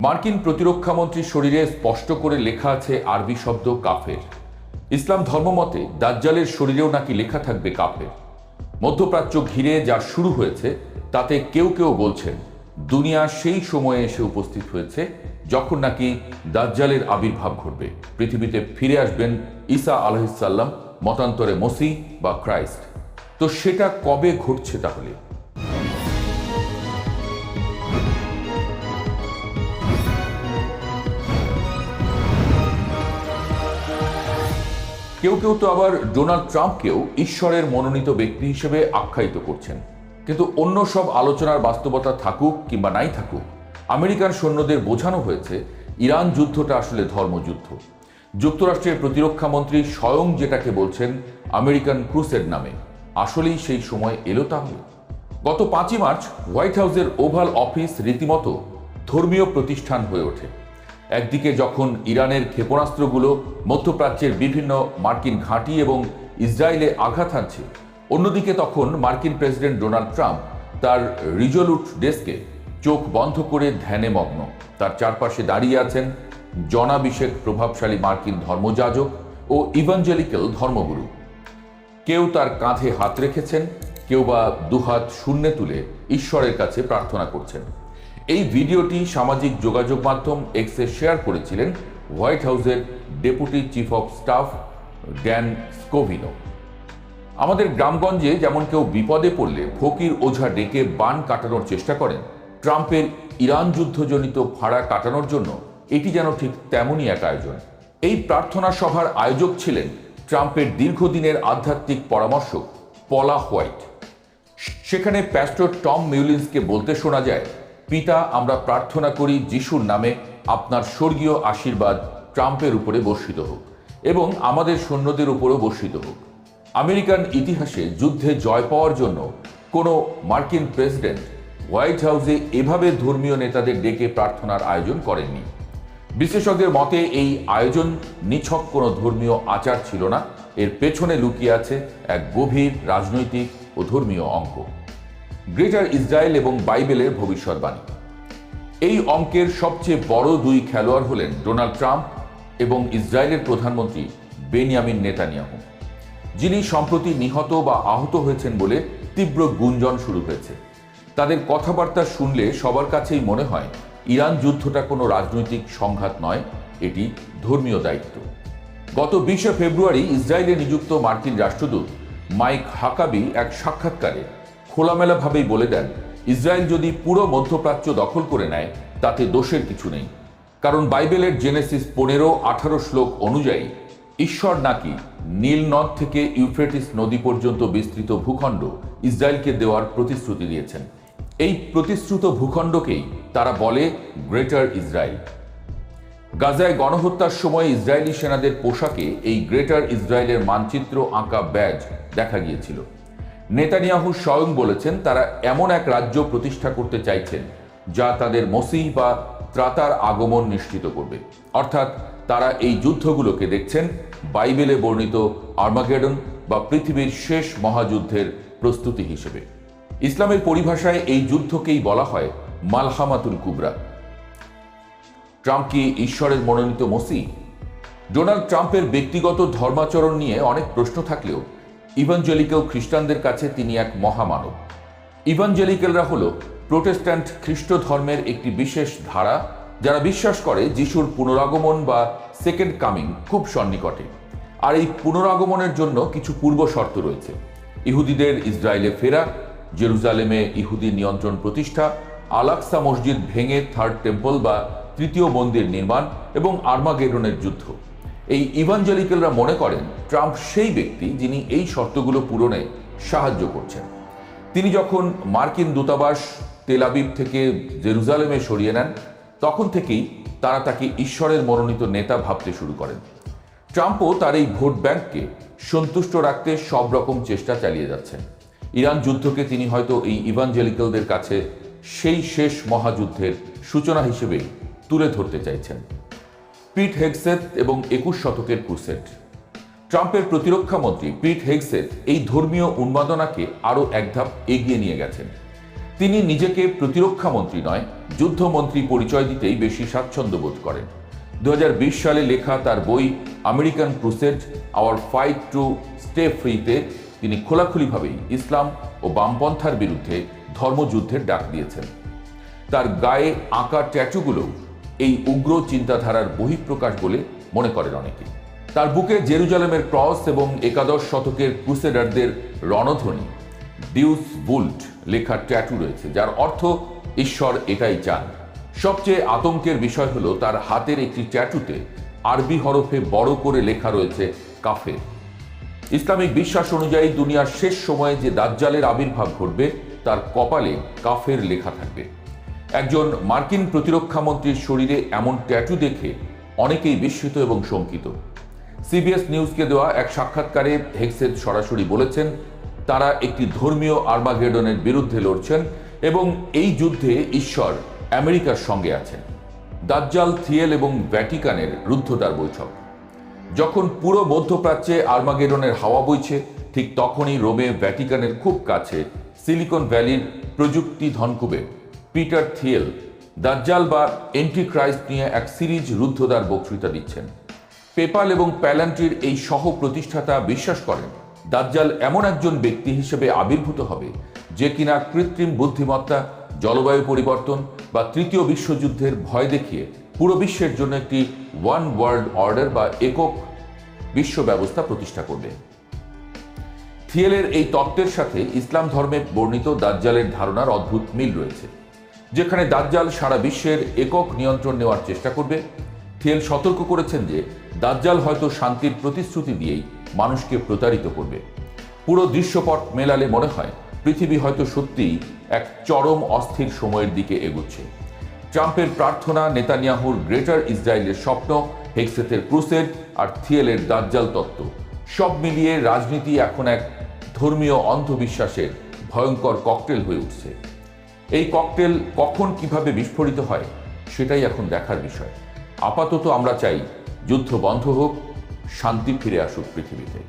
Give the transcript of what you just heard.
মার্কিন প্রতিরক্ষামন্ত্রীর শরীরে স্পষ্ট করে লেখা আছে আরবি শব্দ কাফের। ইসলাম ধর্মমতে দাজ্জালের শরীরেও নাকি লেখা থাকবে কাফের। মধ্যপ্রাচ্য ঘিরে যা শুরু হয়েছে তাতে কেউ কেউ বলছেন দুনিয়া সেই সময়ে এসে উপস্থিত হয়েছে যখন নাকি দাজ্জালের আবির্ভাব ঘটবে, পৃথিবীতে ফিরে আসবেন ঈসা আলাইহিসসালাম, মতান্তরে মসিহ বা ক্রাইস্ট। তো সেটা কবে ঘটছে তাহলে? কেউ কেউ তো আবার ডোনাল্ড ট্রাম্পকেও ঈশ্বরের মনোনীত ব্যক্তি হিসেবে আখ্যায়িত করছেন। কিন্তু অন্য সব আলোচনার বাস্তবতা থাকুক কিংবা নাই থাকুক, আমেরিকান সৈন্যদের বোঝানো হয়েছে ইরান যুদ্ধটা আসলে ধর্মযুদ্ধ। যুক্তরাষ্ট্রের প্রতিরক্ষা মন্ত্রী স্বয়ং যেটাকে বলছেন আমেরিকান ক্রুসেড নামে, আসলেই সেই সময় এলো তাহলে? গত 5ই মার্চ হোয়াইট হাউসের ওভাল অফিস রীতিমতো ধর্মীয় প্রতিষ্ঠান হয়ে ওঠে। একদিকে যখন ইরানের ক্ষেপণাস্ত্রগুলো মধ্যপ্রাচ্যের বিভিন্ন মার্কিন ঘাঁটি এবং ইসরায়েলে আঘাত হানছে, অন্যদিকে তখন মার্কিন প্রেসিডেন্ট ডোনাল্ড ট্রাম্প তার রিজোলুট ডেস্কে চোখ বন্ধ করে ধ্যানে মগ্ন। তার চারপাশে দাঁড়িয়ে আছেন জনাবিষেক প্রভাবশালী মার্কিন ধর্মযাজক ও ইভাঞ্জেলিক্যাল ধর্মগুরু। কেউ তার কাঁধে হাত রেখেছেন, কেউ বা দুহাত শূন্যে তুলে ঈশ্বরের কাছে প্রার্থনা করছেন। এই ভিডিওটি সামাজিক যোগাযোগ মাধ্যম এক্সে শেয়ার করেছিলেন হোয়াইট হাউসের deputy chief of staff Dan Scavino. আমাদের গ্রামগঞ্জে যেমন কেউ বিপদে পড়লে ফকির ওঝা ডেকে বান কাটানোর চেষ্টা করেন, ট্রাম্পের ইরান যুদ্ধজনিত ভাড়া কাটানোর জন্য এটি যেন ঠিক তেমনই এক আয়োজন। এই প্রার্থনা সভার আয়োজক ছিলেন ট্রাম্পের দীর্ঘদিনের আধ্যাত্মিক পরামর্শক পলা হোয়াইট। সেখানে প্যাস্টর টম মিউলিন্সকে বলতে শোনা যায়, পিতা, আমরা প্রার্থনা করি যিশুর নামে আপনার স্বর্গীয় আশীর্বাদ ট্রাম্পের উপরে বর্ষিত হোক এবং আমাদের সৈন্যদের উপরও বর্ষিত হোক। আমেরিকান ইতিহাসে যুদ্ধে জয় পাওয়ার জন্য কোনো মার্কিন প্রেসিডেন্ট হোয়াইট হাউসে এভাবে ধর্মীয় নেতাদের ডেকে প্রার্থনার আয়োজন করেননি। বিশেষজ্ঞের মতে এই আয়োজন নিছক কোনো ধর্মীয় আচার ছিল না, এর পেছনে লুকিয়ে আছে এক গভীর রাজনৈতিক ও ধর্মীয় অঙ্ক, গ্রেটার ইসরায়েল এবং বাইবেলের ভবিষ্যৎবাণী। এই অঙ্কের সবচেয়ে বড় দুই খেলোয়াড় হলেন ডোনাল্ড ট্রাম্প এবং ইসরায়েলের প্রধানমন্ত্রী বেনিয়ামিন নেতানিয়াহু, যিনি সম্প্রতি নিহত বা আহত হয়েছেন বলে তীব্র গুঞ্জন শুরু হয়েছে। তাদের কথাবার্তা শুনলে সবার কাছেই মনে হয় ইরান যুদ্ধটা কোনো রাজনৈতিক সংঘাত নয়, এটি ধর্মীয় দায়িত্ব। গত 20শে ফেব্রুয়ারি ইসরায়েলে নিযুক্ত মার্কিন রাষ্ট্রদূত মাইক হাকাবি এক সাক্ষাৎকারে খোলামেলাভাবেই বলে দেন, ইসরায়েল যদি পুরো মধ্যপ্রাচ্য দখল করে নেয় তাতে দোষের কিছু নেই, কারণ বাইবেলের জেনেসিস 15-18 শ্লোক অনুযায়ী ঈশ্বর নাকি নীল নদ থেকে ইউফ্রেটিস নদী পর্যন্ত বিস্তৃত ভূখণ্ড ইসরায়েলকে দেওয়ার প্রতিশ্রুতি দিয়েছেন। এই প্রতিশ্রুত ভূখণ্ডকেই তারা বলে গ্রেটার ইসরায়েল। গাজায় গণহত্যার সময় ইসরায়েলি সেনাদের পোশাকে এই গ্রেটার ইসরায়েলের মানচিত্র আঁকা ব্যাজ দেখা গিয়েছিল। নেতানিয়াহু স্বয়ং বলেছেন তারা এমন এক রাজ্য প্রতিষ্ঠা করতে চাইছেন যা তাদের মসিহ বা ত্রাতার আগমন নিশ্চিত করবে। অর্থাৎ তারা এই যুদ্ধগুলোকে দেখছেন বাইবেলে বর্ণিত আর্মাগেডন বা পৃথিবীর শেষ মহাযুদ্ধের প্রস্তুতি হিসেবে। ইসলামের পরিভাষায় এই যুদ্ধকেই বলা হয় মালহামাতুল কুবরা। ট্রাম্প কি ঈশ্বরের মনোনীত মসিহ? ডোনাল্ড ট্রাম্পের ব্যক্তিগত ধর্মাচরণ নিয়ে অনেক প্রশ্ন থাকলেও ইভাঞ্জেলিক্যাল খ্রিস্টানদের কাছে তিনি এক মহামানব। ইভাঞ্জেলিক্যালরা হল প্রোটেস্ট্যান্ট খ্রিস্ট ধর্মের একটি বিশেষ ধারা, যারা বিশ্বাস করে যিশুর পুনরাগমন বা সেকেন্ড কামিং খুব সন্নিকটে। আর এই পুনরাগমনের জন্য কিছু পূর্ব শর্ত রয়েছে: ইহুদিদের ইসরায়েলে ফেরা, জেরুজালেমে ইহুদি নিয়ন্ত্রণ প্রতিষ্ঠা, আল-আকসা মসজিদ ভেঙে থার্ড টেম্পল বা তৃতীয় মন্দির নির্মাণ এবং আর্মাগেডনের যুদ্ধ। এই ইভাঞ্জেলিক্যালরা মনে করেন ট্রাম্প সেই ব্যক্তি যিনি এই শর্তগুলো পূরণে সাহায্য করছেন। তিনি যখন মার্কিন দূতাবাস তেল আবিব থেকে জেরুজালেমে সরিয়ে নেন, তখন থেকেই তারা তাকে ঈশ্বরের মনোনীত নেতা ভাবতে শুরু করেন। ট্রাম্পও তার এই ভোট ব্যাংককে সন্তুষ্ট রাখতে সব রকম চেষ্টা চালিয়ে যাচ্ছেন। ইরান যুদ্ধকে তিনি হয়তো এই ইভাঞ্জেলিক্যালদের কাছে সেই শেষ মহাযুদ্ধের সূচনা হিসেবেই তুলে ধরতে চাইছেন। পিট হেগসেথ এবং 21 শতকের ক্রুসেড। ট্রাম্পের প্রতিরক্ষা মন্ত্রী পিট হেগসেথ এই ধর্মীয় উন্মাদনাকে আরও এক ধাপ এগিয়ে নিয়ে গেছেন। তিনি নিজেকে প্রতিরক্ষা মন্ত্রী নয়, যুদ্ধমন্ত্রী পরিচয় দিতেই বেশি স্বাচ্ছন্দ্য বোধ করেন। 2020 সালে লেখা তার বই American crusade our fight to stay ফ্রিতে তিনি খোলাখুলিভাবেই ইসলাম ও বামপন্থার বিরুদ্ধে ধর্মযুদ্ধের ডাক দিয়েছেন। তার গায়ে আঁকা ট্যাটুগুলো এই উগ্র চিন্তাধারার বহিঃপ্রকাশ বলে মনে করেন অনেকে। তার বুকে জেরুজালেমের ক্রস এবং একাদশ শতকের ক্রুসেডারদের রণধ্বনি ডিউস বুল্ট লেখা ট্যাটু রয়েছে, যার অর্থ ঈশ্বর এটাই চান। সবচেয়ে আতঙ্কের বিষয় হলো তার হাতের একটি ট্যাটুতে আরবি হরফে বড় করে লেখা রয়েছে কাফের। ইসলামিক বিশ্বাস অনুযায়ী দুনিয়ার শেষ সময়ে যে দাজ্জালের আবির্ভাব ঘটবে তার কপালে কাফের লেখা থাকবে। একজন মার্কিন প্রতিরক্ষা মন্ত্রীর শরীরে এমন ট্যাটু দেখে অনেকেই বিস্মিত এবং শঙ্কিত। সিবিএস নিউজকে দেওয়া এক সাক্ষাৎকারে হেক্সেট সরাসরি বলেছেন তারা একটি ধর্মীয় আর্মাগেডনের বিরুদ্ধে লড়ছেন এবং এই যুদ্ধে ঈশ্বর আমেরিকার সঙ্গে আছেন। দাজ্জাল, থিয়েল এবং ভ্যাটিকানের রুদ্ধদ্বার বৈঠক। যখন পুরো মধ্যপ্রাচ্যে আর্মাগেডনের হাওয়া বইছে, ঠিক তখনই রোমে ভ্যাটিকানের খুব কাছে সিলিকন ভ্যালির প্রযুক্তি ধনকুবে পিটার থিয়েল দাজ্জাল বা এন্টিক্রাইস্ট নিয়ে এক সিরিজ রুদ্ধদ্বার বক্তৃতা দিচ্ছেন। পেপাল এবং প্যালান্টির এই সহ প্রতিষ্ঠাতা বিশ্বাস করেন দাজ্জাল এমন একজন ব্যক্তি হিসেবে আবির্ভূত হবে যে কিনা কৃত্রিম বুদ্ধিমত্তা, জলবায়ু পরিবর্তন বা তৃতীয় বিশ্বযুদ্ধের ভয় দেখিয়ে পুরো বিশ্বের জন্য একটি ওয়ান ওয়ার্ল্ড অর্ডার বা একক বিশ্ব ব্যবস্থা প্রতিষ্ঠা করবে। থিয়েলের এই তত্ত্বের সাথে ইসলাম ধর্মে বর্ণিত দাজ্জালের ধারণার অদ্ভুত মিল রয়েছে, যেখানে দাজ্জাল সারা বিশ্বের একক নিয়ন্ত্রণ নেওয়ার চেষ্টা করবে। থিয়েল সতর্ক করেছেন যে দাজ্জাল হয়তো শান্তির প্রতিশ্রুতি দিয়েই মানুষকে প্রতারিত করবে। পুরো দৃশ্যপট মেলালে মনে হয় পৃথিবী হয়তো সত্যিই এক চরম অস্থির সময়ের দিকে এগুচ্ছে। ট্রাম্পের প্রার্থনা, নেতানিয়াহুর গ্রেটার ইসরায়েলের স্বপ্ন, হেক্সেথের ক্রুসেড আর থিয়েলের দাজ্জাল তত্ত্ব সব মিলিয়ে রাজনীতি এখন এক ধর্মীয় অন্ধবিশ্বাসের ভয়ঙ্কর ককটেল হয়ে উঠছে। এই ককটেল কখন কিভাবে বিস্ফোরিত হয় সেটাই এখন দেখার বিষয়। আপাতত আমরা চাই যুদ্ধ বন্ধ হোক, শান্তি ফিরে আসুক পৃথিবীতে।